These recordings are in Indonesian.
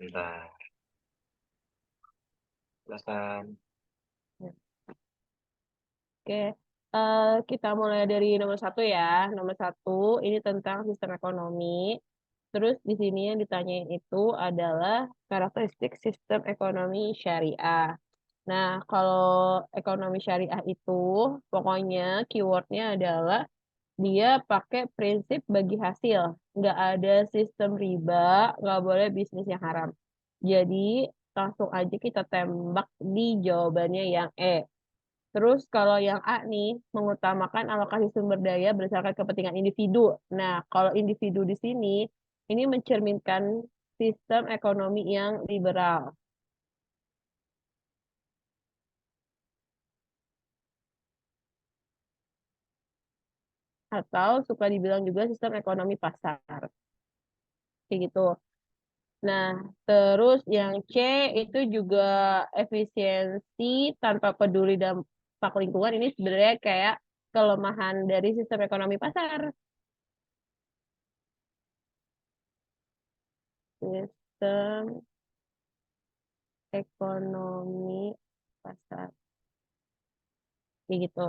sebentar. Silakan. Oke, kita mulai dari nomor satu ya. Nomor satu ini tentang sistem ekonomi. Terus di sini yang ditanyain itu adalah karakteristik sistem ekonomi syariah. Nah, kalau ekonomi syariah itu pokoknya keywordnya adalah dia pakai prinsip bagi hasil. Nggak ada sistem riba, nggak boleh bisnis yang haram. Jadi langsung aja kita tembak di jawabannya yang E. Terus kalau yang A nih, mengutamakan alokasi sumber daya berdasarkan kepentingan individu. Nah, kalau individu di sini, ini mencerminkan sistem ekonomi yang liberal. Atau suka dibilang juga sistem ekonomi pasar. Kayak gitu. Nah, terus yang C itu juga efisiensi tanpa peduli dampak lingkungan. Ini sebenarnya kayak kelemahan dari sistem ekonomi pasar. Sistem ekonomi pasar. Kayak gitu.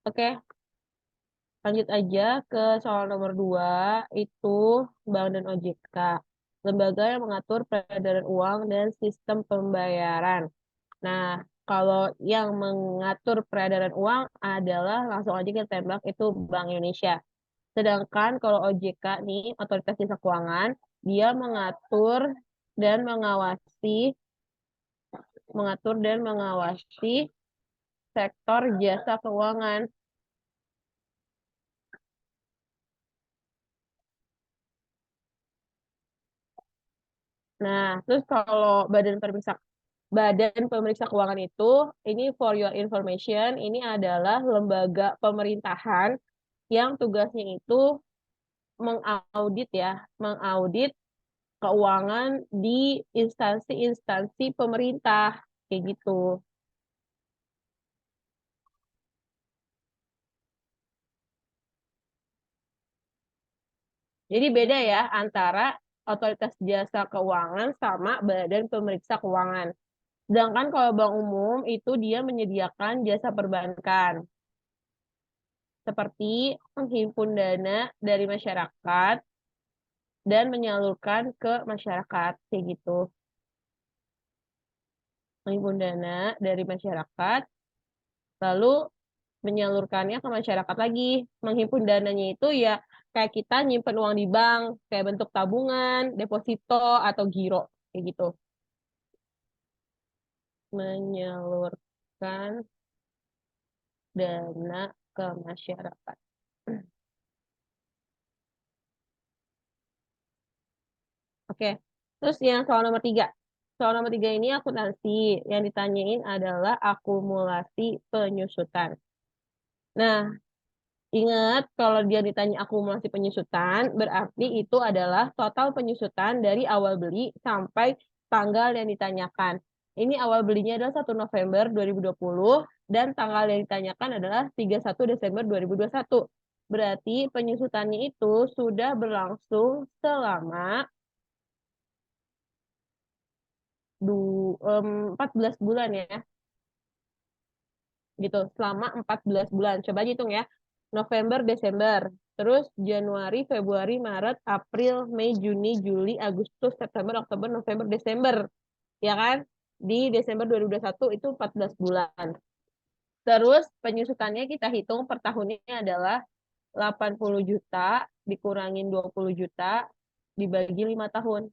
Oke, lanjut aja ke soal nomor 2, itu Bank dan OJK. Lembaga yang mengatur peredaran uang dan sistem pembayaran. Nah, kalau yang mengatur peredaran uang adalah langsung aja kita tembak itu Bank Indonesia. Sedangkan kalau OJK nih, Otoritas Jasa Keuangan, dia mengatur dan mengawasi sektor jasa keuangan. Nah, terus kalau Badan Pemeriksa Keuangan itu, ini for your information, ini adalah lembaga pemerintahan yang tugasnya itu mengaudit keuangan di instansi-instansi pemerintah, kayak gitu. Jadi beda ya antara Otoritas Jasa Keuangan sama Badan Pemeriksa Keuangan. Sedangkan kalau bank umum itu dia menyediakan jasa perbankan, seperti menghimpun dana dari masyarakat dan menyalurkan ke masyarakat, kayak gitu. Menghimpun dana dari masyarakat, lalu menyalurkannya ke masyarakat lagi. Menghimpun dananya itu ya kayak kita nyimpen uang di bank, kayak bentuk tabungan, deposito, atau giro, kayak gitu. Menyalurkan dana ke masyarakat. Oke, terus yang soal nomor 3. Soal nomor 3 ini akuntansi. Yang ditanyain adalah akumulasi penyusutan. Nah, ingat kalau dia ditanya akumulasi penyusutan, berarti itu adalah total penyusutan dari awal beli sampai tanggal yang ditanyakan. Ini awal belinya adalah 1 November 2020 dan tanggal yang ditanyakan adalah 31 Desember 2021. Berarti penyusutannya itu sudah berlangsung selama 14 bulan ya, gitu. Selama 14 bulan. Coba hitung ya. November, Desember. Terus Januari, Februari, Maret, April, Mei, Juni, Juli, Agustus, September, Oktober, November, Desember. Ya kan? Di Desember 2021 itu 14 bulan. Terus penyusutannya kita hitung per tahunnya adalah 80 juta dikurangin 20 juta dibagi 5 tahun.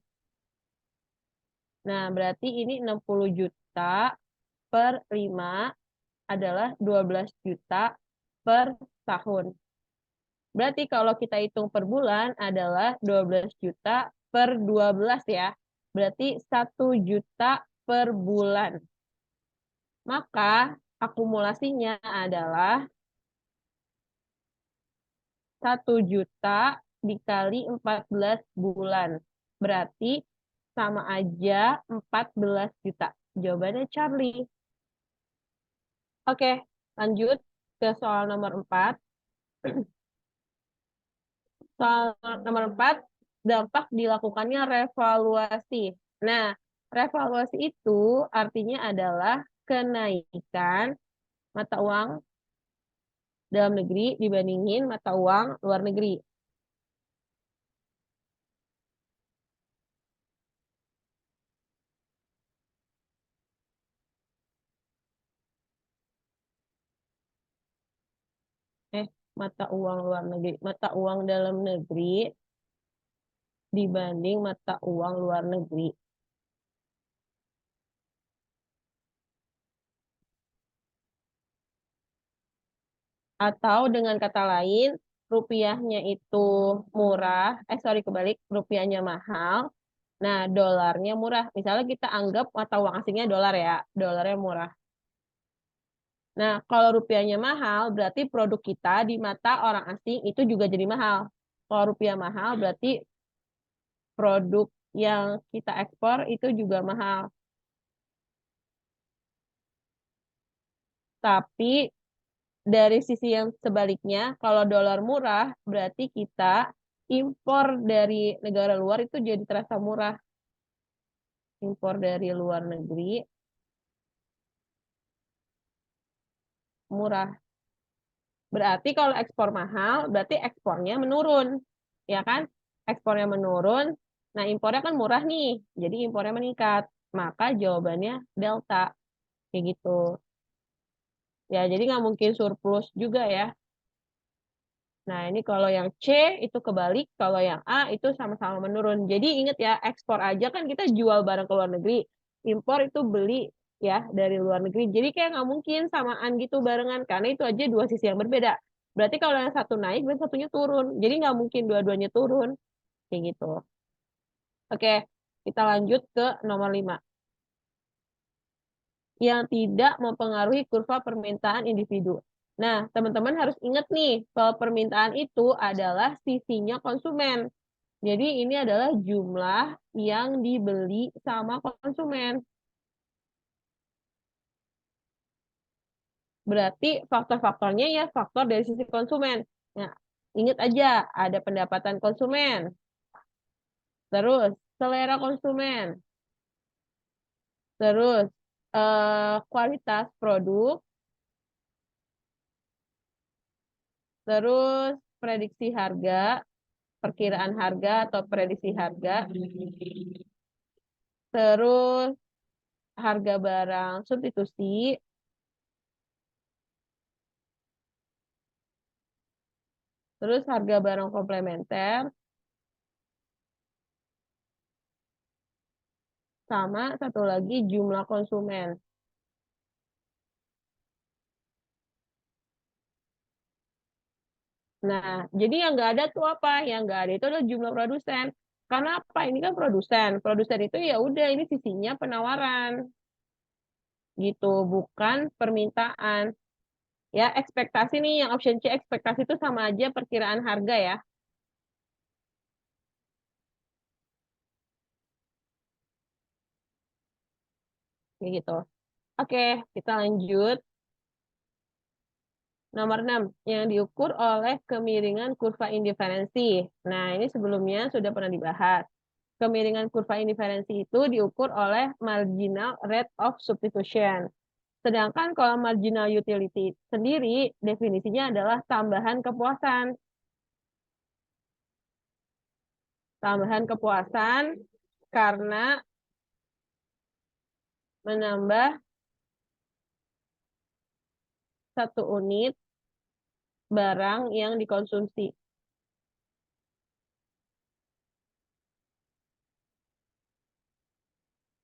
Nah, berarti ini 60 juta per 5 adalah 12 juta per tahun. Berarti kalau kita hitung per bulan adalah 12 juta per 12 ya. Berarti 1 juta per bulan. Maka akumulasinya adalah 1 juta dikali 14 bulan. Berarti sama aja 14 juta. Jawabannya Charlie. Oke, lanjut ke soal nomor 4. Soal nomor 4, dampak dilakukannya revaluasi. Nah, revaluasi itu artinya adalah kenaikan mata uang dalam negeri dibandingin mata uang luar negeri. Eh, mata uang luar negeri, mata uang dalam negeri dibanding mata uang luar negeri. Atau dengan kata lain, rupiahnya itu murah, sorry kebalik, rupiahnya mahal, nah dolarnya murah. Misalnya kita anggap mata uang asingnya dolar ya, dolarnya murah. Nah, kalau rupiahnya mahal, berarti produk kita di mata orang asing itu juga jadi mahal. Kalau rupiah mahal, berarti produk yang kita ekspor itu juga mahal. Tapi dari sisi yang sebaliknya, kalau dolar murah, berarti kita impor dari negara luar itu jadi terasa murah. Impor dari luar negeri murah. Berarti kalau ekspor mahal, berarti ekspornya menurun. Ya kan? Ekspornya menurun, nah impornya kan murah nih. Jadi impornya meningkat. Maka jawabannya delta. Kayak gitu. Ya, jadi nggak mungkin surplus juga ya. Nah, ini kalau yang C itu kebalik, kalau yang A itu sama-sama menurun. Jadi ingat ya, ekspor aja kan kita jual barang ke luar negeri, impor itu beli ya dari luar negeri. Jadi kayak nggak mungkin samaan gitu barengan, karena itu aja dua sisi yang berbeda. Berarti kalau yang satu naik, dan satunya turun. Jadi nggak mungkin dua-duanya turun, kayak gitu. Oke, kita lanjut ke nomor 5. Yang tidak mempengaruhi kurva permintaan individu. Nah, teman-teman harus ingat nih, kalau permintaan itu adalah sisinya konsumen. Jadi ini adalah jumlah yang dibeli sama konsumen. Berarti faktor-faktornya ya faktor dari sisi konsumen. Nah, ingat aja ada pendapatan konsumen, terus selera konsumen, terus kualitas produk, terus prediksi harga, perkiraan harga atau prediksi harga, terus harga barang substitusi, terus harga barang komplementer, sama satu lagi jumlah konsumen. Nah, jadi yang nggak ada tuh apa? Yang nggak ada itu adalah jumlah produsen. Karena apa? Ini kan produsen. Produsen itu ya udah ini sisinya penawaran gitu, bukan permintaan. Ya, ekspektasi nih yang option C ekspektasi itu sama aja perkiraan harga ya, kayak gitu. Oke, kita lanjut. Nomor 6 yang diukur oleh kemiringan kurva indiferensi. Nah, ini sebelumnya sudah pernah dibahas. Kemiringan kurva indiferensi itu diukur oleh marginal rate of substitution. Sedangkan kalau marginal utility sendiri definisinya adalah tambahan kepuasan. Tambahan kepuasan karena menambah satu unit barang yang dikonsumsi.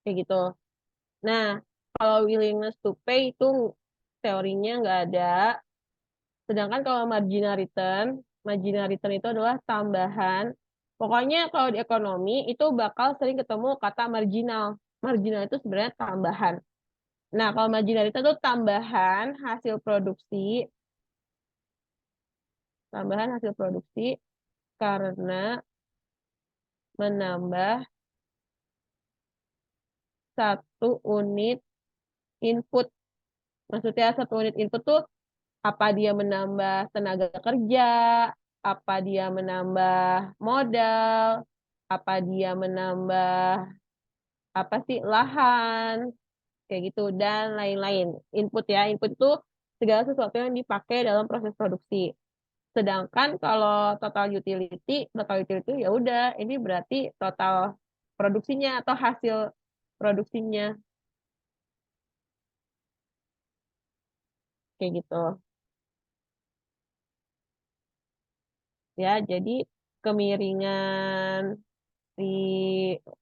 Kayak gitu. Nah, kalau willingness to pay itu teorinya nggak ada. Sedangkan kalau marginal return itu adalah tambahan. Pokoknya kalau di ekonomi itu bakal sering ketemu kata marginal. Marginal itu sebenarnya tambahan. Nah, kalau marginal return itu tambahan hasil produksi karena menambah satu unit input. Maksudnya satu unit input tuh apa dia menambah tenaga kerja, apa dia menambah modal, apa dia menambah apa sih lahan, kayak gitu, dan lain-lain. Input ya, input itu segala sesuatu yang dipakai dalam proses produksi. Sedangkan kalau total utility ya udah, ini berarti total produksinya atau hasil produksinya, kayak gitu. Ya, jadi kemiringan si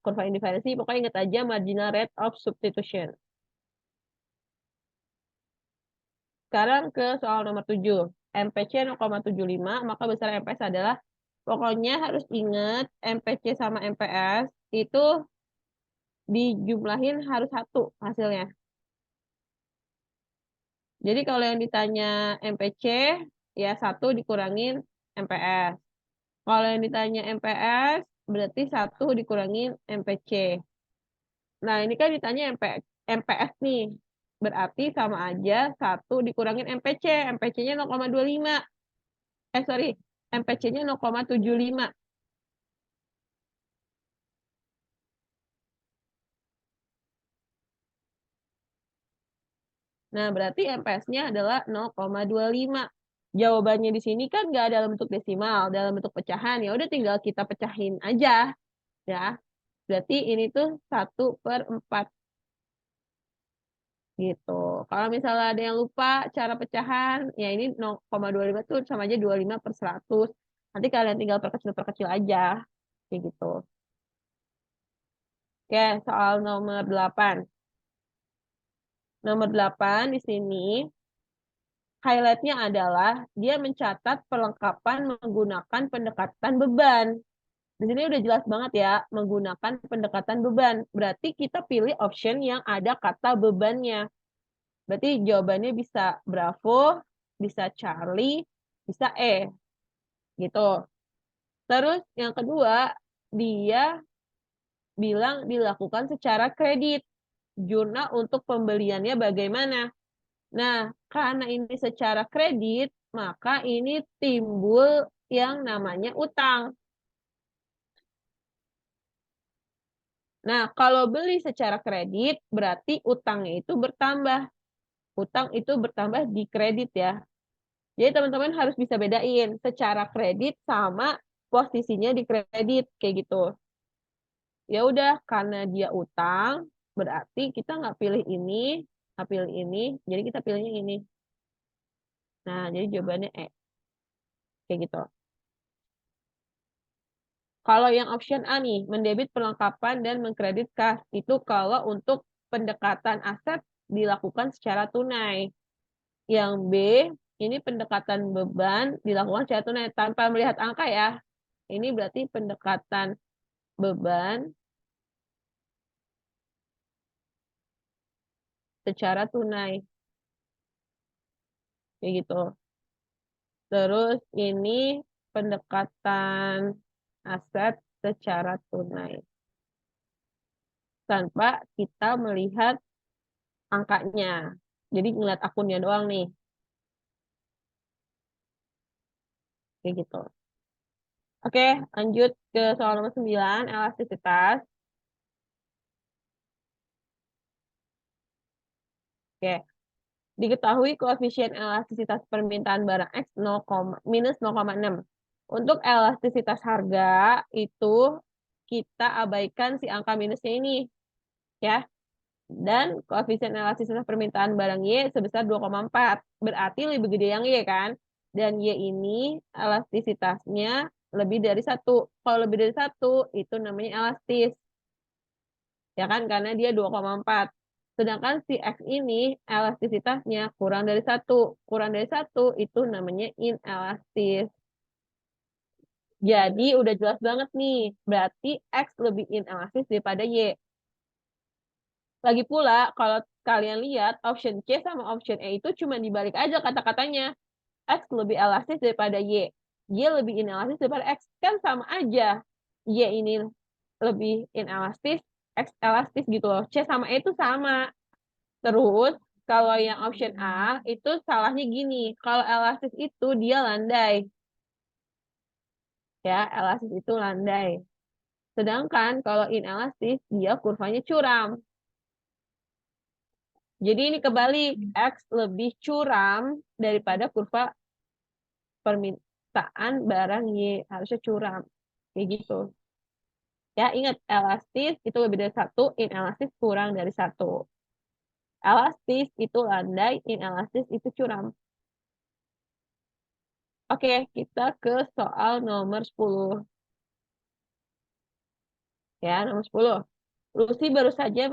kurva indiferensi, pokoknya ingat aja marginal rate of substitution. Sekarang ke soal nomor 7. MPC 0,75, maka besar MPS adalah, pokoknya harus ingat MPC sama MPS itu dijumlahin harus satu hasilnya. Jadi kalau yang ditanya MPC, ya satu dikurangin MPS. Kalau yang ditanya MPS, berarti satu dikurangin MPC. Nah, ini kan ditanya MPS nih. Berarti sama aja satu dikurangin MPC. MPC-nya 0,25. Sorry. MPC-nya 0,75. Nah, berarti MPS-nya adalah 0,25. Jawabannya di sini kan nggak dalam bentuk desimal, dalam bentuk pecahan. Ya udah tinggal kita pecahin aja, ya. Berarti ini tuh 1/4 gitu. Kalau misalnya ada yang lupa cara pecahan, ya ini 0,25 tuh sama aja 25/100. Nanti kalian tinggal perkecil-perkecil aja. Kayak gitu. Oke, soal nomor 8. Nomor 8 di sini, highlightnya adalah dia mencatat perlengkapan menggunakan pendekatan beban. Di sini udah jelas banget ya, menggunakan pendekatan beban. Berarti kita pilih option yang ada kata bebannya. Berarti jawabannya bisa Bravo, bisa Charlie, bisa E. Gitu. Terus yang kedua, dia bilang dilakukan secara kredit. Jurnal untuk pembeliannya bagaimana? Nah, karena ini secara kredit, maka ini timbul yang namanya utang. Nah, kalau beli secara kredit, berarti utangnya itu bertambah. Utang itu bertambah di kredit ya. Jadi teman-teman harus bisa bedain secara kredit sama posisinya di kredit kayak gitu. Ya udah, karena dia utang, berarti kita nggak pilih ini, nggak pilih ini, jadi kita pilihnya ini. Nah, jadi jawabannya E kayak gitu. Kalau yang option A nih, mendebit perlengkapan dan mengkredit kas, itu kalau untuk pendekatan aset dilakukan secara tunai. Yang B, ini pendekatan beban dilakukan secara tunai tanpa melihat angka ya. Ini berarti pendekatan beban secara tunai. Kayak gitu. Terus ini pendekatan aset secara tunai. Tanpa kita melihat angkanya. Jadi ngeliat akunnya doang nih. Kayak gitu. Oke, lanjut ke soal nomor 9, elastisitas. Oke, diketahui koefisien elastisitas permintaan barang X 0, minus 0,6. Untuk elastisitas harga itu kita abaikan si angka minusnya ini, ya. Dan koefisien elastisitas permintaan barang Y sebesar 2,4. Berarti lebih gede yang Y kan? Dan Y ini elastisitasnya lebih dari 1. Kalau lebih dari 1, itu namanya elastis. Ya kan? Karena dia 2,4. Sedangkan si X ini elastisitasnya kurang dari 1. Kurang dari 1 itu namanya inelastis. Jadi udah jelas banget nih. Berarti X lebih inelastis daripada Y. Lagi pula, kalau kalian lihat, option C sama option E itu cuma dibalik aja kata-katanya. X lebih elastis daripada Y. Y lebih inelastis daripada X. Kan sama aja. Y ini lebih inelastis, X elastis gitu loh. C sama E itu sama. Terus, kalau yang option A, itu salahnya gini. Kalau elastis itu dia landai. Ya, elastis itu landai. Sedangkan kalau inelastis, dia kurvanya curam. Jadi ini kebalik, X lebih curam daripada kurva permintaan barang Y. Harusnya curam. Kayak gitu. Ya, ingat, elastis itu lebih dari satu, inelastis kurang dari satu. Elastis itu landai, inelastis itu curam. Oke, kita ke soal nomor 10. Ya, nomor 10. Lucy baru saja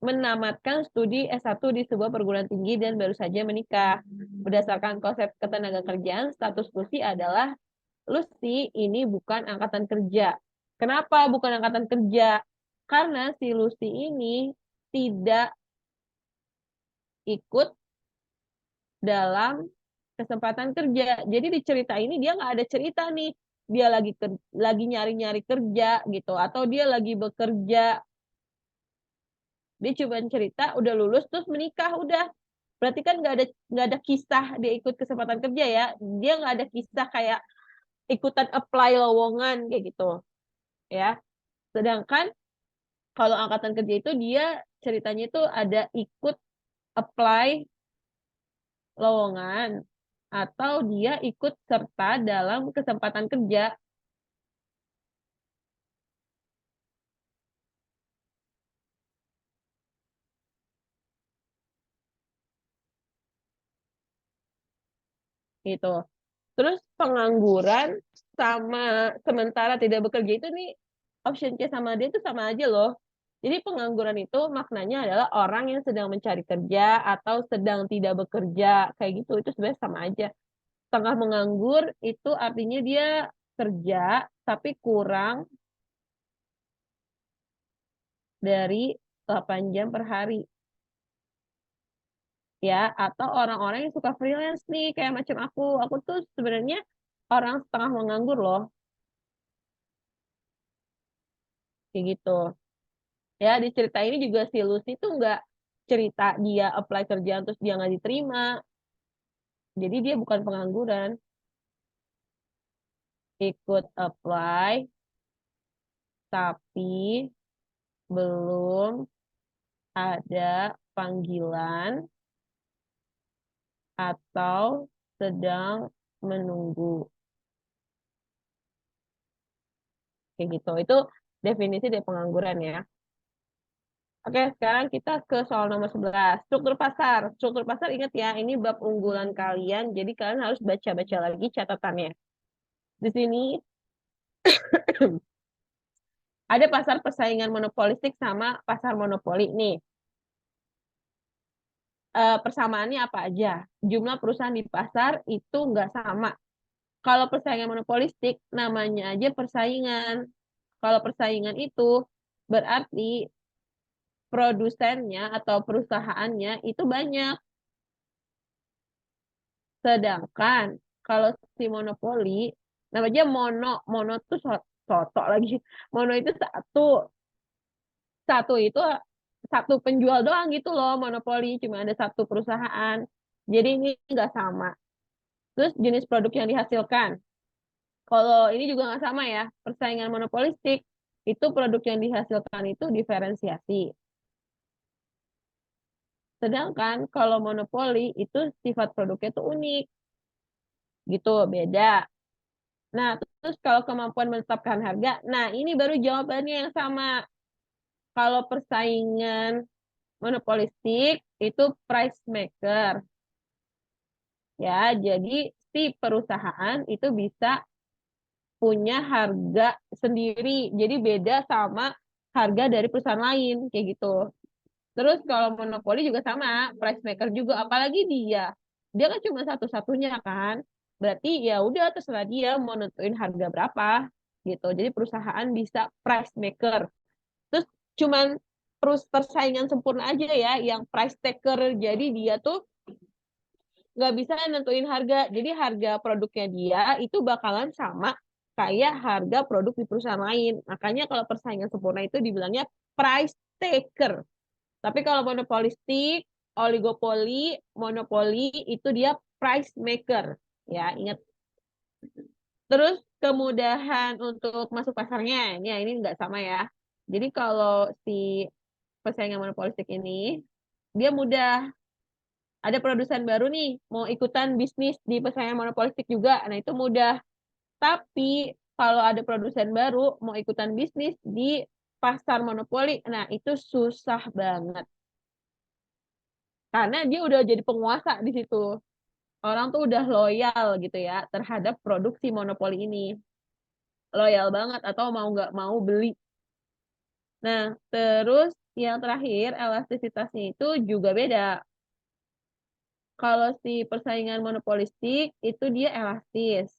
menamatkan studi S1 di sebuah perguruan tinggi dan baru saja menikah. Berdasarkan konsep ketenagakerjaan, status Lucy adalah Lucy ini bukan angkatan kerja. Kenapa bukan angkatan kerja? Karena si Lucy ini tidak ikut dalam kesempatan kerja. Jadi di cerita ini dia nggak ada cerita nih. Dia lagi nyari-nyari kerja gitu, atau dia lagi bekerja. Dia cuma cerita udah lulus terus menikah udah. Berarti kan nggak ada kisah dia ikut kesempatan kerja ya. Dia nggak ada kisah kayak ikutan apply lowongan kayak gitu ya. Sedangkan kalau angkatan kerja itu dia ceritanya itu ada ikut apply lowongan atau dia ikut serta dalam kesempatan kerja gitu. Terus pengangguran sama sementara tidak bekerja itu nih option C sama D itu sama aja loh. Jadi pengangguran itu maknanya adalah orang yang sedang mencari kerja atau sedang tidak bekerja kayak gitu. Itu sebenarnya sama aja. Tengah menganggur itu artinya dia kerja tapi kurang dari 8 jam per hari. Ya, atau orang-orang yang suka freelance nih kayak macam aku. Aku tuh sebenarnya orang setengah menganggur loh, kayak gitu. Ya, di cerita ini juga si Lucy tuh nggak cerita dia apply kerjaan terus dia nggak diterima. Jadi dia bukan pengangguran, ikut apply tapi belum ada panggilan atau sedang menunggu, kayak gitu. Itu definisi dari pengangguran ya. Oke, sekarang kita ke soal nomor 11. Struktur pasar. Struktur pasar ingat ya, ini bab unggulan kalian. Jadi kalian harus baca-baca lagi catatannya. Di sini ada pasar persaingan monopolistik sama pasar monopoli nih. Persamaannya apa aja? Jumlah perusahaan di pasar itu nggak sama. Kalau persaingan monopolistik, namanya aja persaingan. Kalau persaingan itu berarti produsennya atau perusahaannya itu banyak. Sedangkan kalau si monopoli, namanya mono tuh soto lagi. Mono itu satu, satu itu satu penjual doang gitu loh, monopoli cuma ada satu perusahaan. Jadi ini nggak sama. Terus jenis produk yang dihasilkan. Kalau ini juga nggak sama ya, persaingan monopolistik itu produk yang dihasilkan itu diferensiasi. Sedangkan kalau monopoli itu sifat produknya itu unik, gitu, beda. Nah, terus kalau kemampuan menetapkan harga, nah ini baru jawabannya yang sama. Kalau persaingan monopolistik itu price maker. Ya, jadi si perusahaan itu bisa punya harga sendiri. Jadi beda sama harga dari perusahaan lain, kayak gitu. Terus kalau monopoli juga sama, price maker juga. Apalagi dia kan cuma satu-satunya kan. Berarti ya udah terserah dia mau nentuin harga berapa gitu. Jadi perusahaan bisa price maker. Terus cuman persaingan sempurna aja ya yang price taker. Jadi dia tuh nggak bisa nentuin harga. Jadi harga produknya dia itu bakalan sama kayak harga produk di perusahaan lain. Makanya kalau persaingan sempurna itu dibilangnya price taker. Tapi kalau monopolistik, oligopoli, monopoli itu dia price maker. Ya, ingat. Terus kemudahan untuk masuk pasarnya, ini nggak sama ya. Jadi kalau si persaingan monopolistik ini, dia mudah. Ada produsen baru nih, mau ikutan bisnis di persaingan monopolistik juga. Nah, itu mudah. Tapi kalau ada produsen baru mau ikutan bisnis di pasar monopoli, nah itu susah banget. Karena dia udah jadi penguasa di situ. Orang tuh udah loyal gitu ya terhadap produksi monopoli ini. Loyal banget atau mau nggak mau beli. Nah, terus yang terakhir elastisitasnya itu juga beda. Kalau si persaingan monopolistik itu dia elastis.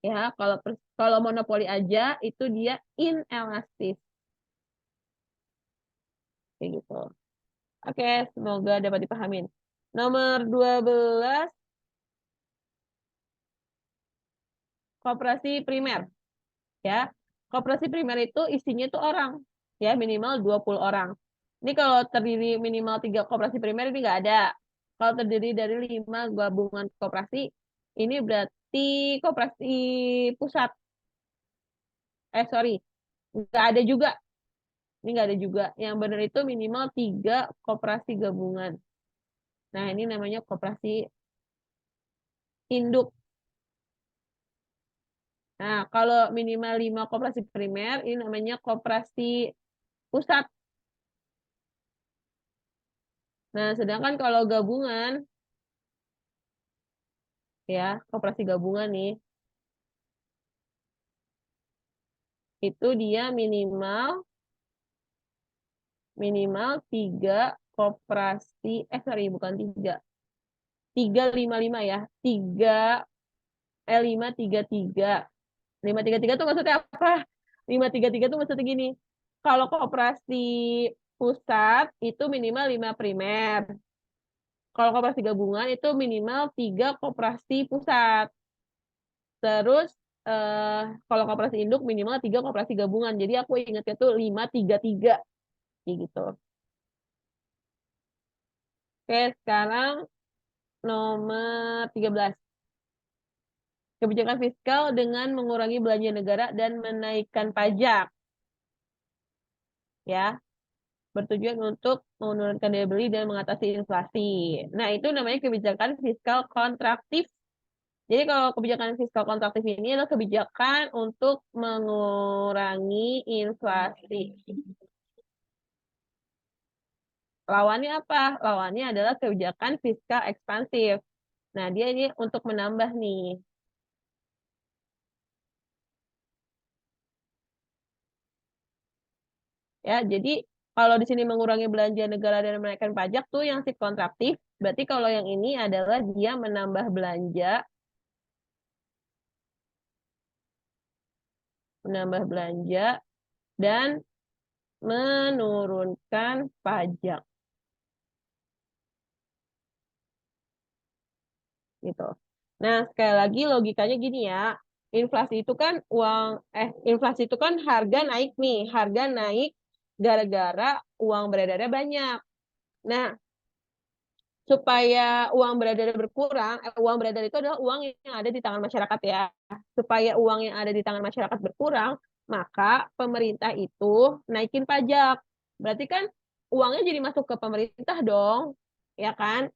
Ya, kalau monopoli aja itu dia inelastis. Kayak gitu. Oke, semoga dapat dipahamin. Nomor 12, koperasi primer. Ya, koperasi primer itu isinya tuh orang. Ya, minimal 20 orang. Ini kalau terdiri minimal 3 koperasi primer ini nggak ada. Kalau terdiri dari 5 gabungan koperasi, ini berarti koperasi pusat. Sorry, nggak ada juga. Ini nggak ada juga. Yang benar itu minimal 3 koperasi gabungan. Nah, ini namanya koperasi induk. Nah, kalau minimal 5 koperasi primer, ini namanya koperasi pusat. Nah, sedangkan kalau gabungan, ya, koperasi gabungan nih, itu dia minimal minimal 3 koperasi, sorry, bukan 3. 355 ya. 533. 533 tuh maksudnya apa? 533 tuh maksudnya gini. Kalau koperasi pusat itu minimal 5 primer. Kalau koperasi gabungan itu minimal 3 koperasi pusat. Terus kalau koperasi induk minimal 3 koperasi gabungan. Jadi aku ingatnya tuh 533 gitu. Oke, sekarang nomor 13. Kebijakan fiskal dengan mengurangi belanja negara dan menaikkan pajak. Ya, bertujuan untuk menurunkan daya beli dan mengatasi inflasi. Nah, itu namanya kebijakan fiskal kontraktif. Jadi kalau kebijakan fiskal kontraktif ini adalah kebijakan untuk mengurangi inflasi. Lawannya apa? Lawannya adalah kebijakan fiskal ekspansif. Nah, dia ini untuk menambah nih. Ya, jadi kalau di sini mengurangi belanja negara dan menaikkan pajak tuh yang sif kontraktif. Berarti kalau yang ini adalah dia menambah belanja dan menurunkan pajak gitu. Nah, sekali lagi logikanya gini ya. Inflasi itu kan inflasi itu kan harga naik nih, harga naik gara-gara uang beredarnya banyak. Nah, supaya uang beredar berkurang, uang beredar itu adalah uang yang ada di tangan masyarakat ya. Supaya uang yang ada di tangan masyarakat berkurang, maka pemerintah itu naikin pajak. Berarti kan uangnya jadi masuk ke pemerintah dong, ya kan?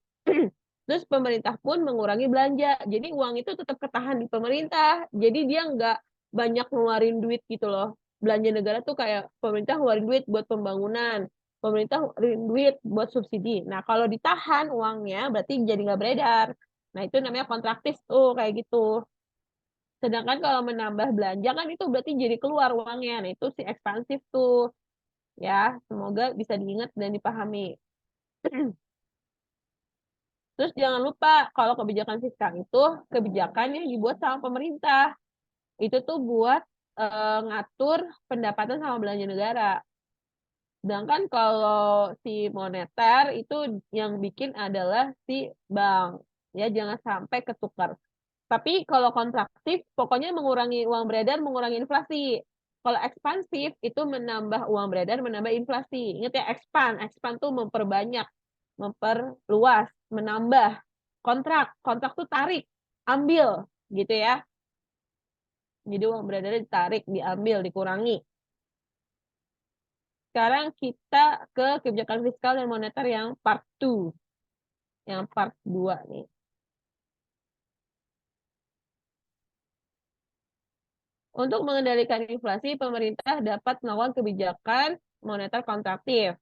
Terus pemerintah pun mengurangi belanja. Jadi uang itu tetap ketahan di pemerintah. Jadi dia nggak banyak ngeluarin duit gitu loh. Belanja negara tuh kayak pemerintah ngeluarin duit buat pembangunan, pemerintah duit buat subsidi. Nah, kalau ditahan uangnya berarti jadi nggak beredar. Nah, itu namanya kontraktif tuh kayak gitu. Sedangkan kalau menambah belanja kan itu berarti jadi keluar uangnya. Nah, itu si ekspansif tuh. Ya, semoga bisa diingat dan dipahami. Terus jangan lupa kalau kebijakan fiskal itu kebijakan yang dibuat sama pemerintah. Itu tuh buat ngatur pendapatan sama belanja negara. Sedangkan kalau si moneter itu yang bikin adalah si bank. Ya, jangan sampai ketukar. Tapi kalau kontraktif, pokoknya mengurangi uang beredar, mengurangi inflasi. Kalau ekspansif, itu menambah uang beredar, menambah inflasi. Ingat ya, expand. Expand tuh memperbanyak, memperluas, menambah. Kontrak tuh tarik, ambil, gitu ya. Jadi uang beredar ditarik, diambil, dikurangi. Sekarang kita ke kebijakan fiskal dan moneter yang part 2. Yang part 2 nih. Untuk mengendalikan inflasi, pemerintah dapat melakukan kebijakan moneter kontraktif.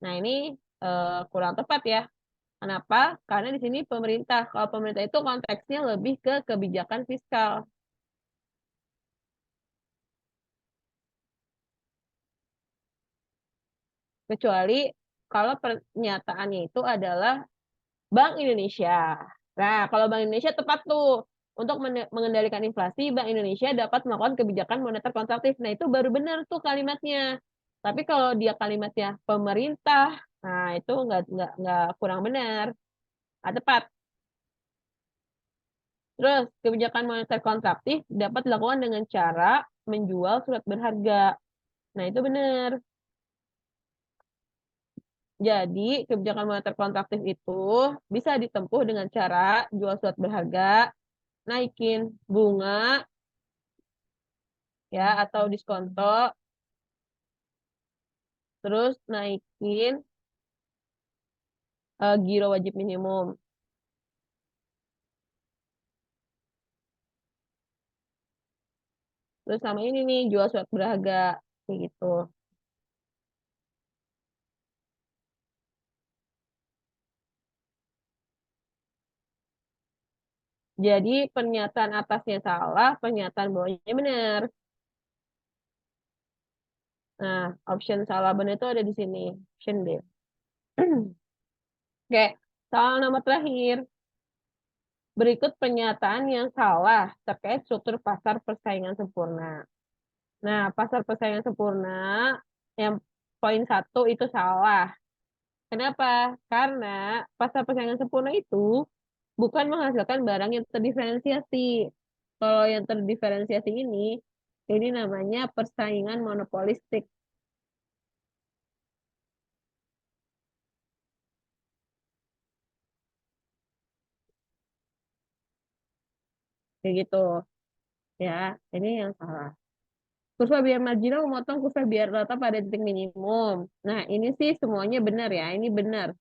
Nah, ini kurang tepat ya. Kenapa? Karena di sini pemerintah. Kalau pemerintah itu konteksnya lebih ke kebijakan fiskal. Kecuali kalau pernyataannya itu adalah Bank Indonesia. Nah, kalau Bank Indonesia tepat tuh. Untuk mengendalikan inflasi, Bank Indonesia dapat melakukan kebijakan moneter kontraktif. Nah, itu baru benar tuh kalimatnya. Tapi kalau dia kalimatnya pemerintah, nah itu nggak kurang benar. Nggak tepat. Terus, kebijakan moneter kontraktif dapat dilakukan dengan cara menjual surat berharga. Nah, itu benar. Jadi, kebijakan moneter kontraktif itu bisa ditempuh dengan cara jual surat berharga, naikin bunga, ya, atau diskonto, terus naikin giro wajib minimum. Terus sama ini nih, jual surat berharga, kayak gitu. Jadi, pernyataan atasnya salah, pernyataan bawahnya benar. Nah, option salah benar itu ada di sini. Option D. Oke, soal nomor terakhir. Berikut pernyataan yang salah terkait struktur pasar persaingan sempurna. Nah, pasar persaingan sempurna yang poin 1 itu salah. Kenapa? Karena pasar persaingan sempurna itu bukan menghasilkan barang yang terdiferensiasi. Kalau yang terdiferensiasi ini namanya persaingan monopolistik. Kayak gitu. Ya, ini yang salah. Kurva biaya marginal memotong kurva biaya rata pada titik minimum. Nah, ini sih semuanya benar ya. Ini benar.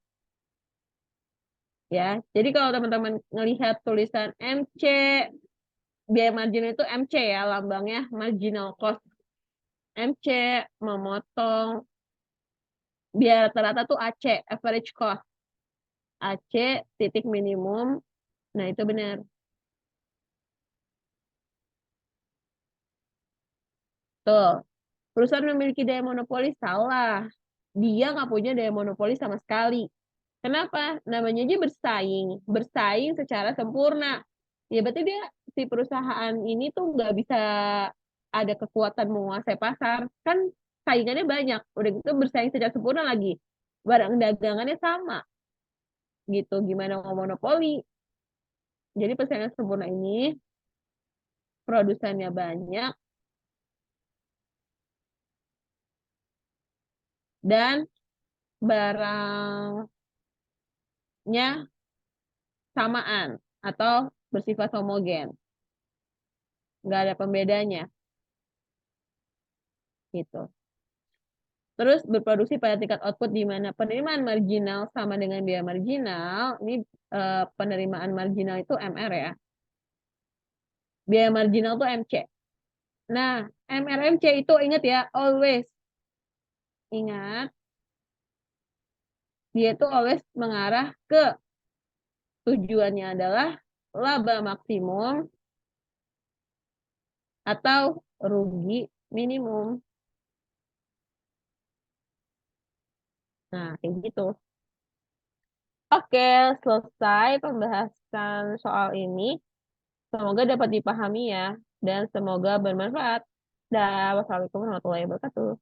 Ya, jadi kalau teman-teman ngelihat tulisan MC, biaya marginal itu MC ya, lambangnya marginal cost. MC memotong biaya rata-rata tuh AC, average cost. AC titik minimum. Nah, itu benar. Tuh, perusahaan memiliki daya monopoli salah. Dia nggak punya daya monopoli sama sekali. Kenapa? Namanya aja bersaing. Bersaing secara sempurna. Ya berarti dia, si perusahaan ini tuh nggak bisa ada kekuatan menguasai pasar. Kan saingannya banyak. Udah gitu bersaing secara sempurna lagi. Barang dagangannya sama. Gitu. Gimana mau monopoli? Jadi persaingan sempurna ini produsennya banyak dan barangnya samaan atau bersifat homogen. Nggak ada pembedanya. Gitu. Terus berproduksi pada tingkat output di mana penerimaan marginal sama dengan biaya marginal. Ini penerimaan marginal itu MR ya. Biaya marginal itu MC. Nah, MRMC itu ingat ya, always. Ingat, dia itu always mengarah ke tujuannya adalah laba maksimum atau rugi minimum. Nah, kayak gitu. Oke, selesai pembahasan soal ini. Semoga dapat dipahami ya, dan semoga bermanfaat. Dah, wassalamualaikum warahmatullahi wabarakatuh.